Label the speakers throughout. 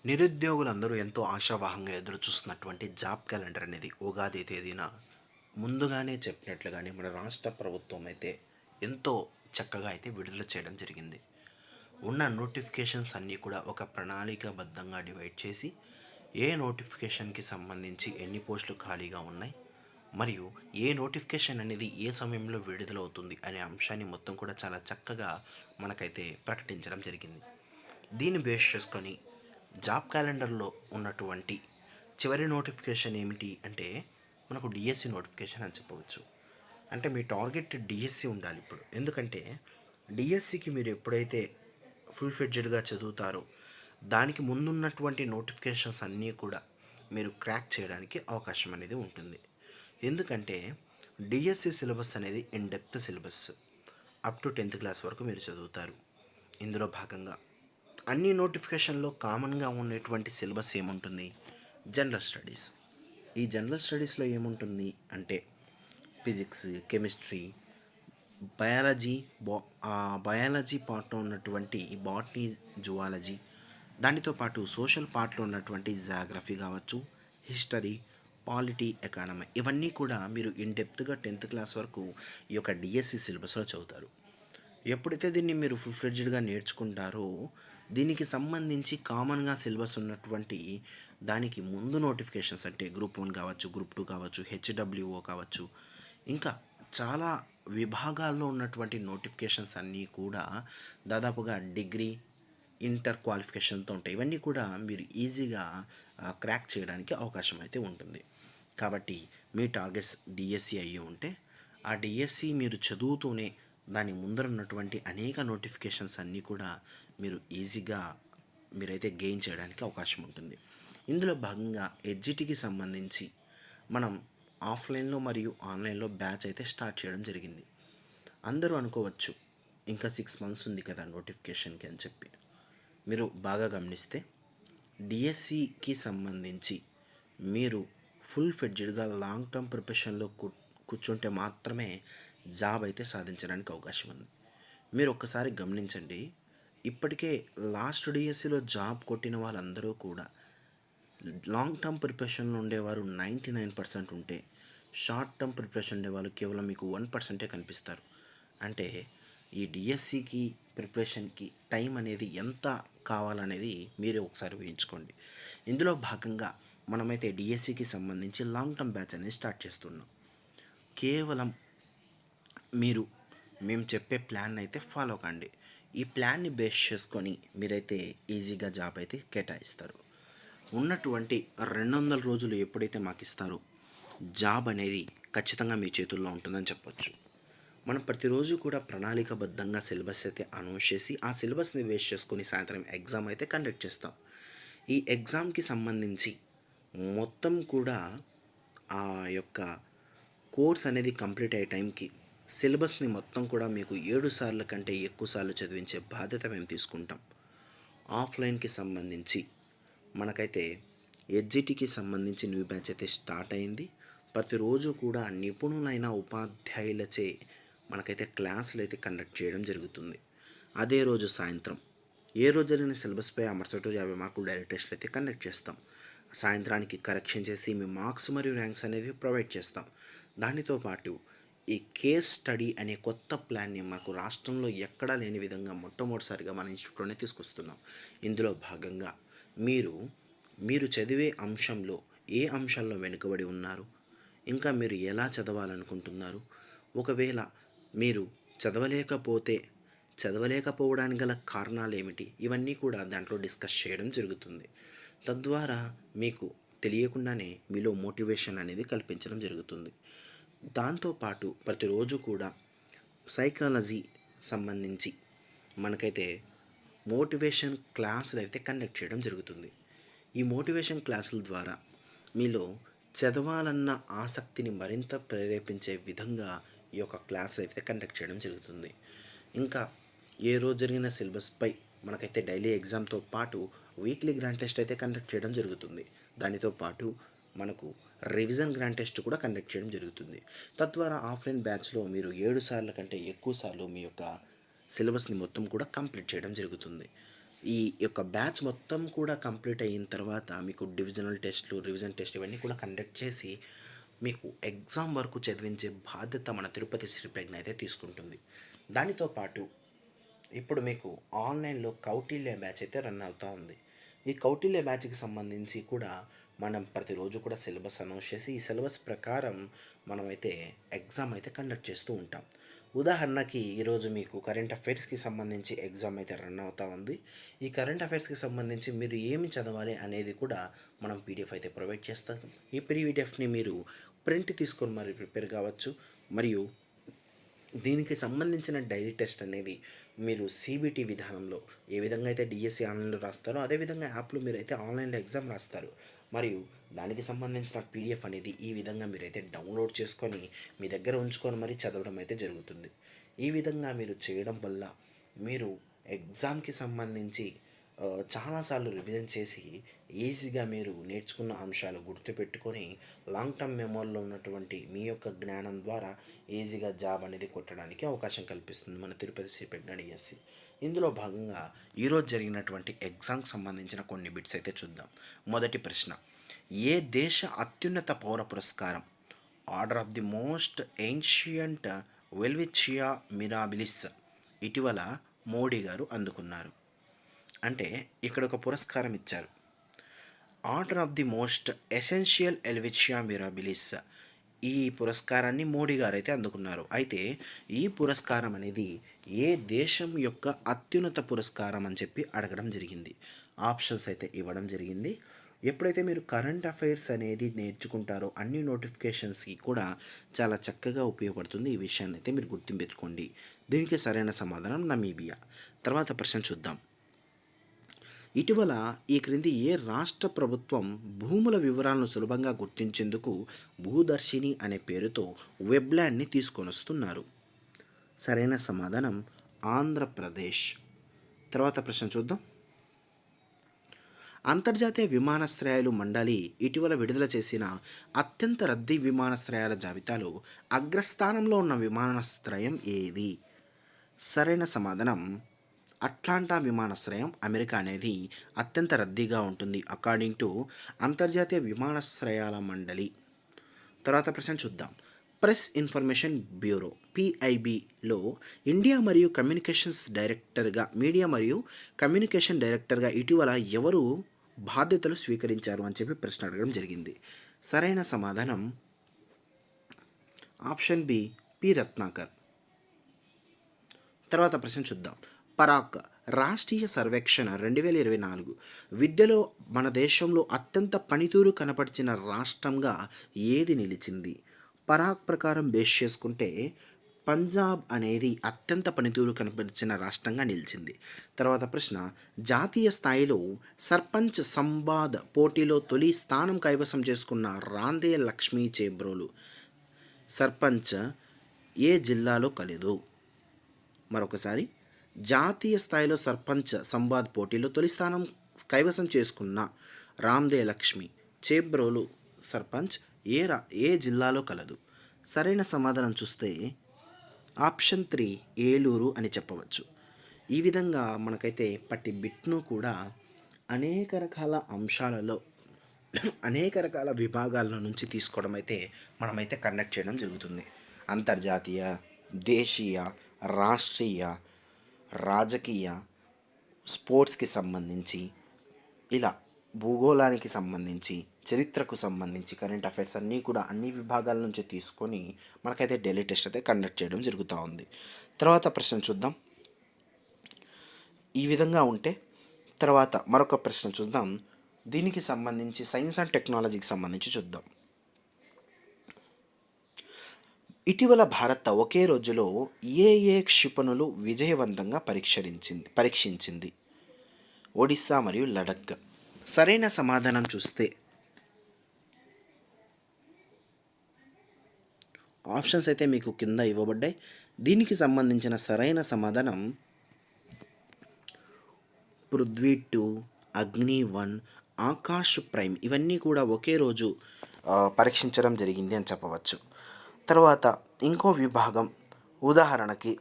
Speaker 1: నిరుద్యోగులందరూ ఎంతో ఆశావహంగా ఎదురుచూస్తున్నటువంటి job calendar అనేది ఉగాది తేదీన ముందుగానే చెప్పినట్లుగానే మన రాష్ట్ర ప్రభుత్వం అయితే ఎంతో చక్కగా అయితే విడుదల చేయడం జరిగింది. ఉన్న నోటిఫికేషన్స్ అన్నీ కూడా ఒక ప్రణాళికాబద్ధంగా డివైడ్ చేసి ఏ నోటిఫికేషన్కి సంబంధించి ఎన్ని పోస్టులు ఖాళీగా ఉన్నాయి, మరియు ఏ నోటిఫికేషన్ అనేది ఏ సమయంలో విడుదలవుతుంది అనే అంశాన్ని మొత్తం కూడా చాలా చక్కగా మనకైతే ప్రకటించడం జరిగింది. దీన్ని బేస్ చేసుకొని జాబ్ క్యాలెండర్లో ఉన్నటువంటి చివరి నోటిఫికేషన్ ఏమిటి అంటే మనకు డిఎస్సి నోటిఫికేషన్ అని చెప్పవచ్చు. అంటే మీ టార్గెట్ డిఎస్సి ఉండాలి ఇప్పుడు. ఎందుకంటే డిఎస్సికి మీరు ఎప్పుడైతే ఫుల్ ఫ్లెడ్జెడ్గా చదువుతారో దానికి ముందున్నటువంటి నోటిఫికేషన్స్ అన్నీ కూడా మీరు క్రాక్ చేయడానికి అవకాశం అనేది ఉంటుంది. ఎందుకంటే డిఎస్సి సిలబస్ అనేది in depth syllabus. Up to 10th class వరకు మీరు చదువుతారు. ఇందులో భాగంగా అన్ని నోటిఫికేషన్లో కామన్గా ఉండేటువంటి సిలబస్ ఏముంటుంది? General studies. ఈ జనరల్ స్టడీస్లో ఏముంటుంది అంటే ఫిజిక్స్, కెమిస్ట్రీ, బయాలజీ, బయాలజీ పార్ట్లో ఉన్నటువంటి బాటనీ, జువాలజీ, దానితో పాటు సోషల్ పార్ట్లో ఉన్నటువంటి జాగ్రఫీ కావచ్చు, హిస్టరీ, పాలిటీ, ఎకానమీ, ఇవన్నీ కూడా మీరు ఇన్ డెప్త్గా 10th క్లాస్ వరకు ఈ యొక్క డిఎస్సి సిలబస్లో చదువుతారు. ఎప్పుడైతే దీన్ని మీరు ఫుల్ ఫ్లెడ్జ్డ్గా నేర్చుకుంటారో దీనికి సంబంధించి కామన్గా సిలబస్ ఉన్నటువంటి దానికి ముందు నోటిఫికేషన్స్ అంటే గ్రూప్ 1 కావచ్చు, గ్రూప్ 2 కావచ్చు, హెచ్డబ్ల్యూఓ కావచ్చు, ఇంకా చాలా విభాగాల్లో ఉన్నటువంటి నోటిఫికేషన్స్ అన్నీ కూడా దాదాపుగా డిగ్రీ, ఇంటర్ క్వాలిఫికేషన్తో ఉంటాయి. ఇవన్నీ కూడా మీరు ఈజీగా క్రాక్ చేయడానికి అవకాశం అయితే ఉంటుంది. కాబట్టి మీ టార్గెట్స్ డిఎస్సి అయ్యి ఉంటే ఆ డిఎస్సి మీరు చదువుతూనే దాని ముందర ఉన్నటువంటి అనేక నోటిఫికేషన్స్ అన్నీ కూడా మీరు ఈజీగా మీరైతే గెయిన్ చేయడానికి అవకాశం ఉంటుంది. ఇందులో భాగంగా ఎడ్జిటికి సంబంధించి మనం ఆఫ్లైన్లో మరియు ఆన్లైన్లో బ్యాచ్ అయితే స్టార్ట్ చేయడం జరిగింది. అందరూ అనుకోవచ్చు ఇంకా 6 months ఉంది కదా నోటిఫికేషన్కి అని చెప్పి. మీరు బాగా గమనిస్తే డిఎస్సికి సంబంధించి మీరు ఫుల్ ఫెడ్జ్డ్గా లాంగ్ టర్మ్ ప్రిపరేషన్లో కూర్చుంటే మాత్రమే జాబ్ అయితే సాధించడానికి అవకాశం ఉంది. మీరు ఒక్కసారి గమనించండి, ఇప్పటికే లాస్ట్ డిఎస్సిలో జాబ్ కొట్టిన వాళ్ళందరూ కూడా లాంగ్ టర్మ్ ప్రిపరేషన్లో ఉండేవారు 99% ఉంటే షార్ట్ టర్మ్ ప్రిపరేషన్ ఉండేవాళ్ళు కేవలం మీకు 1% కనిపిస్తారు. అంటే ఈ డిఎస్సికి ప్రిపరేషన్కి టైం అనేది ఎంత కావాలనేది మీరే ఒకసారి ఊహించుకోండి. ఇందులో భాగంగా మనమైతే డిఎస్సికి సంబంధించి లాంగ్ టర్మ్ బ్యాచ్ అనేది స్టార్ట్ చేస్తున్నాం. కేవలం మీరు మేము చెప్పే ప్లాన్ అయితే ఫాలో కండి. ఈ ప్లాన్ని బేస్ చేసుకొని మీరైతే ఈజీగా జాబ్ అయితే కేటాయిస్తారు. ఉన్నటువంటి 200 రోజులు ఎప్పుడైతే మాకు ఇస్తారో జాబ్ అనేది ఖచ్చితంగా మీ చేతుల్లో ఉంటుందని చెప్పొచ్చు. మనం ప్రతిరోజు కూడా ప్రణాళికాబద్ధంగా సిలబస్ అయితే అనౌన్స్ చేసి ఆ సిలబస్ని బేస్ చేసుకొని సాయంత్రం ఎగ్జామ్ అయితే కండక్ట్ చేస్తాం. ఈ ఎగ్జామ్కి సంబంధించి మొత్తం కూడా ఆ యొక్క కోర్స్ అనేది కంప్లీట్ అయ్యే టైంకి సిలబస్ని మొత్తం కూడా మీకు 7 సార్లు కంటే ఎక్కువ సార్లు చదివించే బాధ్యత మేము తీసుకుంటాం. ఆఫ్లైన్కి సంబంధించి మనకైతే ఎడ్జిటికి సంబంధించి న్యూ బ్యాచ్ అయితే స్టార్ట్ అయింది. ప్రతిరోజు కూడా నిపుణులైన ఉపాధ్యాయులచే మనకైతే క్లాసులు అయితే కండక్ట్ చేయడం జరుగుతుంది. అదే రోజు సాయంత్రం ఏ రోజు జరిగిన సిలబస్పై ఆ మరుసటి రోజు 50 మార్కులు డైరెక్ట్ టెస్ట్లు అయితే కండక్ట్ చేస్తాం. సాయంత్రానికి కరెక్షన్ చేసి మీ మార్క్స్ మరియు ర్యాంక్స్ అనేవి ప్రొవైడ్ చేస్తాం. దానితో పాటు ఈ కేస్ స్టడీ అనే కొత్త ప్లాన్ని మనకు రాష్ట్రంలో ఎక్కడా లేని విధంగా మొట్టమొదటిసారిగా మన ఇన్స్టిట్యూట్లోనే తీసుకొస్తున్నాం. ఇందులో భాగంగా మీరు చదివే అంశంలో ఏ అంశాల్లో వెనుకబడి ఉన్నారు, ఇంకా మీరు ఎలా చదవాలనుకుంటున్నారు, ఒకవేళ మీరు చదవలేకపోవడానికి గల కారణాలు ఏమిటి, ఇవన్నీ కూడా దాంట్లో డిస్కస్ చేయడం జరుగుతుంది. తద్వారా మీకు తెలియకుండానే మీలో మోటివేషన్ అనేది కల్పించడం జరుగుతుంది. దాంతోపాటు ప్రతిరోజు కూడా సైకాలజీ సంబంధించి మనకైతే మోటివేషన్ క్లాసులు అయితే కండక్ట్ చేయడం జరుగుతుంది. ఈ మోటివేషన్ క్లాసుల ద్వారా మీలో చదవాలన్న ఆసక్తిని మరింత ప్రేరేపించే విధంగా ఈ యొక్క క్లాసులు అయితే కండక్ట్ చేయడం జరుగుతుంది. ఇంకా ఏ రోజు జరిగిన సిలబస్పై మనకైతే డైలీ ఎగ్జామ్తో పాటు వీక్లీ గ్రాండ్ టెస్ట్ అయితే కండక్ట్ చేయడం జరుగుతుంది. దానితో పాటు మనకు రివిజన్ గ్రాండ్ టెస్ట్ కూడా కండక్ట్ చేయడం జరుగుతుంది. తద్వారా ఆఫ్లైన్ బ్యాచ్లో మీరు 7 సార్లు కంటే ఎక్కువ సార్లు మీ యొక్క సిలబస్ని మొత్తం కూడా కంప్లీట్ చేయడం జరుగుతుంది. ఈ యొక్క బ్యాచ్ మొత్తం కూడా కంప్లీట్ అయిన తర్వాత మీకు డివిజనల్ టెస్ట్లు, రివిజన్ టెస్ట్ ఇవన్నీ కూడా కండక్ట్ చేసి మీకు ఎగ్జామ్ వరకు చదివించే బాధ్యత మన తిరుపతి శ్రీ ప్రజ్ఞ అయితే తీసుకుంటుంది. దానితో పాటు ఇప్పుడు మీకు ఆన్లైన్లో కౌటిల్య బ్యాచ్ అయితే రన్ అవుతూ ఉంది. ఈ కౌటిల్య బ్యాచ్కి సంబంధించి కూడా మనం ప్రతిరోజు కూడా సిలబస్ అనౌన్స్ చేసి ఈ సిలబస్ ప్రకారం మనమైతే ఎగ్జామ్ అయితే కండక్ట్ చేస్తూ ఉంటాం. ఉదాహరణకి ఈరోజు మీకు కరెంట్ అఫైర్స్కి సంబంధించి ఎగ్జామ్ అయితే రన్ అవుతూ ఉంది. ఈ కరెంట్ అఫైర్స్కి సంబంధించి మీరు ఏమి చదవాలి అనేది కూడా మనం పీడిఎఫ్ అయితే ప్రొవైడ్ చేస్తాం. ఈ పీడిఎఫ్ని మీరు ప్రింట్ తీసుకొని మరి ప్రిపేర్ కావచ్చు. మరియు దీనికి సంబంధించిన డైలీ టెస్ట్ అనేది మీరు సిబిటి విధానంలో ఏ విధంగా అయితే డిఎస్సి ఆన్లైన్లో రాస్తారో అదేవిధంగా యాప్లో మీరైతే ఆన్లైన్లో ఎగ్జామ్ రాస్తారు. మరియు దానికి సంబంధించిన పీడిఎఫ్ అనేది ఈ విధంగా మీరైతే డౌన్లోడ్ చేసుకొని మీ దగ్గర ఉంచుకొని మరీ చదవడం అయితే జరుగుతుంది. ఈ విధంగా మీరు చేయడం వల్ల మీరు ఎగ్జామ్కి సంబంధించి చాలాసార్లు రివిజన్ చేసి ఈజీగా మీరు నేర్చుకున్న అంశాలు గుర్తుపెట్టుకొని లాంగ్ టర్మ్ మెమోరీలో ఉన్నటువంటి మీ యొక్క జ్ఞానం ద్వారా ఈజీగా జాబ్ అనేది కొట్టడానికి అవకాశం కల్పిస్తుంది మన తిరుపతి శ్రీ ప్రజ్ఞ డిఎస్సి. ఇందులో భాగంగా ఈరోజు జరిగినటువంటి ఎగ్జామ్కి సంబంధించిన కొన్ని బిట్స్ అయితే చూద్దాం. మొదటి ప్రశ్న, ఏ దేశ అత్యున్నత పౌర పురస్కారం order of the most ancient Welwitschia mirabilis ఇటీవల మోడీ గారు అందుకున్నారు? అంటే ఇక్కడ ఒక పురస్కారం ఇచ్చారు, order of the most essential Welwitschia mirabilis. ఈ పురస్కారాన్ని మోడీ గారు అయితే అందుకున్నారు. అయితే ఈ పురస్కారం అనేది ఏ దేశం యొక్క అత్యున్నత పురస్కారం అని చెప్పి అడగడం జరిగింది. ఆప్షన్స్ అయితే ఇవ్వడం జరిగింది. ఎప్పుడైతే మీరు కరెంట్ అఫైర్స్ అనేది నేర్చుకుంటారో అన్ని నోటిఫికేషన్స్కి కూడా చాలా చక్కగా ఉపయోగపడుతుంది. ఈ విషయాన్ని అయితే మీరు గుర్తుంపెట్టుకోండి. దీనికి సరైన సమాధానం నమీబియా. తర్వాత ప్రశ్న చూద్దాం. ఇటీవల ఈ క్రింది ఏ రాష్ట్ర ప్రభుత్వం భూముల వివరాలను సులభంగా గుర్తించేందుకు భూదర్శిని అనే పేరుతో వెబ్ల్యాండ్ని తీసుకొని వస్తున్నారు? సరైన సమాధానం ఆంధ్రప్రదేశ్. తర్వాత ప్రశ్న చూద్దాం. అంతర్జాతీయ విమానాశ్రయాలు మండలి ఇటీవల విడుదల చేసిన అత్యంత రద్దీ విమానాశ్రయాల జాబితాలో అగ్రస్థానంలో ఉన్న విమానాశ్రయం ఏది? సరైన సమాధానం అట్లాంటా విమానాశ్రయం. అమెరికా అనేది అత్యంత రద్దీగా ఉంటుంది అకార్డింగ్ టు అంతర్జాతీయ విమానాశ్రయాల మండలి. తర్వాత ప్రశ్న చూద్దాం. ప్రెస్ ఇన్ఫర్మేషన్ బ్యూరో పిఐబిలో ఇండియా మరియు కమ్యూనికేషన్స్ డైరెక్టర్గా మీడియా మరియు కమ్యూనికేషన్ డైరెక్టర్గా ఇటీవల ఎవరు బాధ్యతలు స్వీకరించారు అని చెప్పి ప్రశ్న అడగడం జరిగింది. సరైన సమాధానం ఆప్షన్ బి పి రత్నాకర్. తర్వాత ప్రశ్న చూద్దాం. పరాక్ రాష్ట్రీయ సర్వేక్షణ 2024 విద్యలో మన దేశంలో అత్యంత పనితీరు కనపరిచిన రాష్ట్రంగా ఏది నిలిచింది? పరాక్ ప్రకారం బేస్ చేసుకుంటే పంజాబ్ అనేది అత్యంత పనితీరు కనపరిచిన రాష్ట్రంగా నిలిచింది. తర్వాత ప్రశ్న, జాతీయ స్థాయిలో సర్పంచ్ సంవాద్ పోటీలో తొలి స్థానం కైవసం చేసుకున్న రాందే లక్ష్మీ చేబ్రోలు సర్పంచ్ ఏ జిల్లాలో కలదు? మరొకసారి, జాతీయ స్థాయిలో సర్పంచ్ సంవాద్ పోటీలో తొలి స్థానం కైవసం చేసుకున్న రామ్దే లక్ష్మి చేబ్రోలు సర్పంచ్ ఏ జిల్లాలో కలదు? సరైన సమాధానం చూస్తే ఆప్షన్ 3 ఏలూరు అని చెప్పవచ్చు. ఈ విధంగా మనకైతే ప్రతి బిట్ను కూడా అనేక రకాల అంశాలలో అనేక రకాల విభాగాల నుంచి తీసుకోవడం అయితే మనమైతే కండక్ట్ చేయడం జరుగుతుంది. అంతర్జాతీయ, దేశీయ, రాష్ట్రీయ, రాజకీయ, స్పోర్ట్స్కి సంబంధించి, ఇలా భూగోళానికి సంబంధించి, చరిత్రకు సంబంధించి, కరెంట్ అఫైర్స్ అన్నీ కూడా అన్ని విభాగాల నుంచి తీసుకొని మనకైతే డైలీ టెస్ట్ అయితే కండక్ట్ చేయడం జరుగుతూ ఉంది. తర్వాత ప్రశ్న చూద్దాం. ఈ విధంగా ఉంటే తర్వాత మరొక ప్రశ్న చూద్దాం. దీనికి సంబంధించి సైన్స్ అండ్ టెక్నాలజీకి సంబంధించి చూద్దాం. ఇటీవల భారత్ ఒకే రోజులో ఏ క్షిపణులు విజయవంతంగా పరీక్షించింది? ఒడిస్సా మరియు లడఖ్. సరైన సమాధానం చూస్తే ఆప్షన్స్ అయితే మీకు కింద ఇవ్వబడ్డాయి. దీనికి సంబంధించిన సరైన సమాధానం పృథ్వీ 2, అగ్ని 1, ఆకాష్ ప్రైమ్ ఇవన్నీ కూడా ఒకే రోజు పరీక్షించడం జరిగింది అని చెప్పవచ్చు. తర్వాత ఇంకో విభాగం, ఉదాహరణకి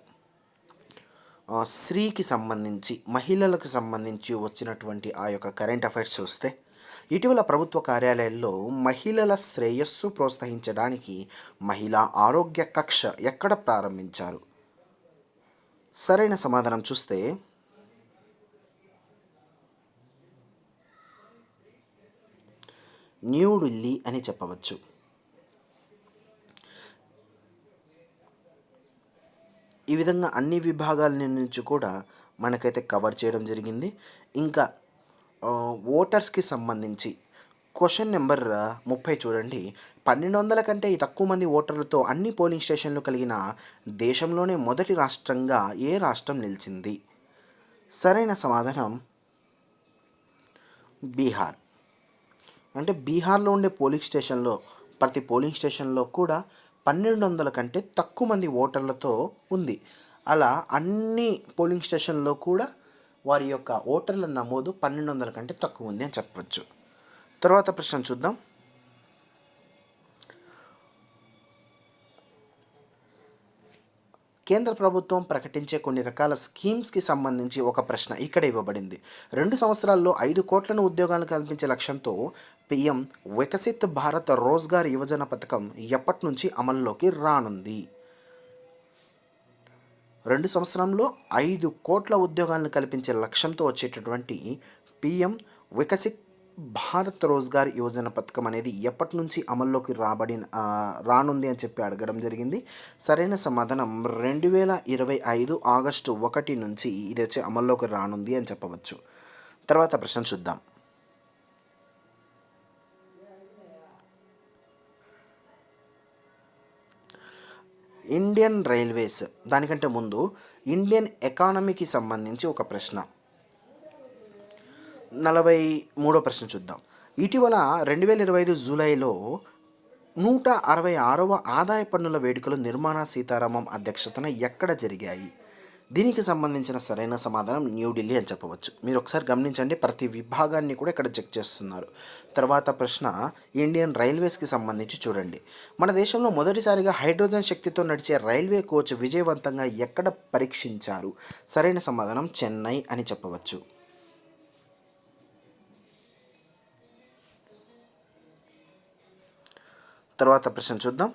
Speaker 1: స్త్రీకి సంబంధించి మహిళలకు సంబంధించి వచ్చినటువంటి ఆ యొక్క కరెంట్ అఫైర్స్ చూస్తే, ఇటీవల ప్రభుత్వ కార్యాలయాల్లో మహిళల శ్రేయస్సు ప్రోత్సహించడానికి మహిళా ఆరోగ్య కక్ష ఎక్కడ ప్రారంభించారు? సరైన సమాధానం చూస్తే న్యూఢిల్లీ అని చెప్పవచ్చు. ఈ విధంగా అన్ని విభాగాల నుంచి కూడా మనకైతే కవర్ చేయడం జరిగింది. ఇంకా ఓటర్స్కి సంబంధించి క్వశ్చన్ నెంబర్ 30 చూడండి. 1200 కంటే తక్కువ మంది ఓటర్లతో అన్ని పోలింగ్ స్టేషన్లు కలిగిన దేశంలోనే మొదటి రాష్ట్రంగా ఏ రాష్ట్రం నిలిచింది? సరైన సమాధానం బీహార్. అంటే బీహార్లో ఉండే ప్రతి పోలింగ్ స్టేషన్లో కూడా 1200 కంటే తక్కువ మంది ఓటర్లతో ఉంది. అలా అన్ని పోలింగ్ స్టేషన్లో కూడా వారి యొక్క ఓటర్ల నమోదు 1200 కంటే తక్కువ ఉంది అని చెప్పవచ్చు. తర్వాత ప్రశ్న చూద్దాం. కేంద్ర ప్రభుత్వం ప్రకటించే కొన్ని రకాల స్కీమ్స్కి సంబంధించి ఒక ప్రశ్న ఇక్కడ ఇవ్వబడింది. 2 సంవత్సరాల్లో 5 కోట్లను ఉద్యోగాలు కల్పించే లక్ష్యంతో పీఎం వికసిత్ భారత్ రోజ్గార్ యువజన పథకం ఎప్పటి నుంచి అమల్లోకి రానుంది? 2 సంవత్సరంలో 5 కోట్ల ఉద్యోగాలను కల్పించే లక్ష్యంతో వచ్చేటటువంటి పీఎం వికసిత్ భారత్ రోజ్గార్ యువజన పథకం అనేది ఎప్పటి నుంచి అమల్లోకి రానుంది అని చెప్పి అడగడం జరిగింది. సరైన సమాధానం 2025 ఆగస్టు 1 నుంచి ఇది వచ్చి అమల్లోకి రానుంది అని చెప్పవచ్చు. తర్వాత ప్రశ్న చూద్దాం. ఇండియన్ రైల్వేస్, దానికంటే ముందు ఇండియన్ ఎకానమీకి సంబంధించి ఒక ప్రశ్న. 43వ ప్రశ్న చూద్దాం. ఇటీవల 2025 జూలైలో 166వ ఆదాయ పన్నుల వేడుకలు నిర్మలా సీతారామన్ అధ్యక్షతన ఎక్కడ జరిగాయి? దీనికి సంబంధించిన సరైన సమాధానం న్యూఢిల్లీ అని చెప్పవచ్చు. మీరు ఒకసారి గమనించండి, ప్రతి విభాగాన్ని కూడా ఇక్కడ చెక్ చేస్తున్నారు. తర్వాత ప్రశ్న ఇండియన్ రైల్వేస్కి సంబంధించి చూడండి. మన దేశంలో మొదటిసారిగా హైడ్రోజన్ శక్తితో నడిచే రైల్వే కోచ్ విజయవంతంగా ఎక్కడ పరీక్షించారు? సరైన సమాధానం చెన్నై అని చెప్పవచ్చు. తర్వాత ప్రశ్న చూద్దాం.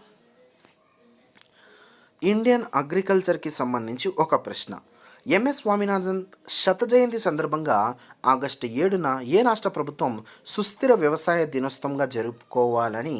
Speaker 1: ఇండియన్ అగ్రికల్చర్కి సంబంధించి ఒక ప్రశ్న. ఎంఎస్ స్వామినాథన్ శత జయంతి సందర్భంగా ఆగస్టు 7న ఏ రాష్ట్ర ప్రభుత్వం సుస్థిర వ్యవసాయ దినోత్సవంగా జరుపుకోవాలని